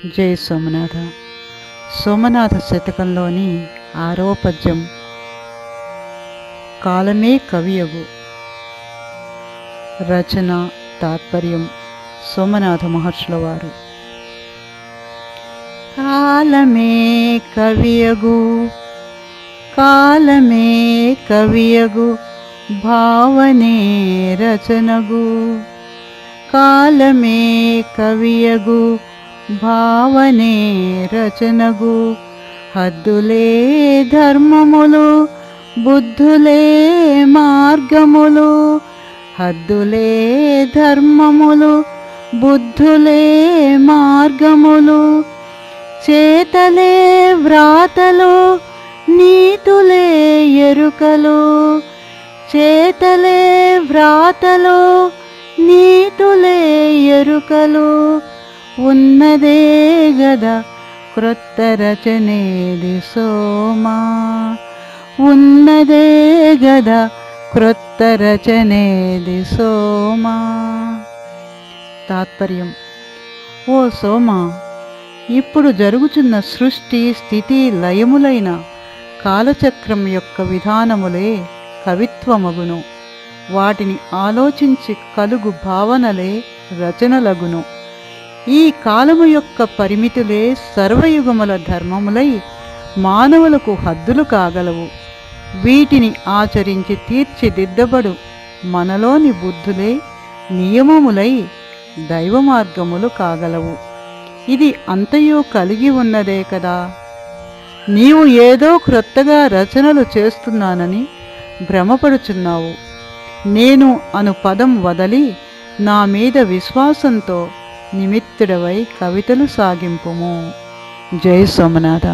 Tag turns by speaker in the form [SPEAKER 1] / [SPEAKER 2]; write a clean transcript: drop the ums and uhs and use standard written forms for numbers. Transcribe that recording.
[SPEAKER 1] జై సోమనాథ. సోమనాథ శతకంలోని 6వ పద్యం. కాలమే కవియగు. రచన తాత్పర్యం సోమనాథ మహర్షుల వారు. కాలమే కవియగు, కాలమే కవియగు, భావనే రచనగు. కాలమే కవియగు, భావనే రచనగు. హద్దులే ధర్మములు, బుద్ధులే మార్గములు. హద్దులే ధర్మములు, బుద్ధులే మార్గములు. చేతలే వ్రాతలు, నీతులే ఎరుకలు. చేతలే వ్రాతలు, నీతులే ఎరుకలు. ఉన్నదే గదా క్రొత్త రచనేది సోమా. ఉన్నదే గదా క్రొత్త రచనేది సోమా. తాత్పర్యం: ఓ సోమా, ఇప్పుడు జరుగుచున్న సృష్టి స్థితి లయములైన కాలచక్రం యొక్క విధానములే కవిత్వమగును. వాటిని ఆలోచించి కలుగు భావనలే రచనలగును. ఈ కాలము యొక్క పరిమితులే సర్వయుగముల ధర్మములై మానవులకు హద్దులు కాగలవు. వీటిని ఆచరించి తీర్చిదిద్దబడు మనలోని బుద్ధులే నియమములై దైవ మార్గములు కాగలవు. ఇది అంతయు కలిగి ఉన్నదే కదా. నీవు ఏదో క్రొత్తగా రచనలు చేస్తున్నానని భ్రమపడుచున్నావు. నేను అను పదం వదలి నా మీద విశ్వాసంతో నిమిత్తుడవై కవితలు సాగింపుము. జై సోమనాథ.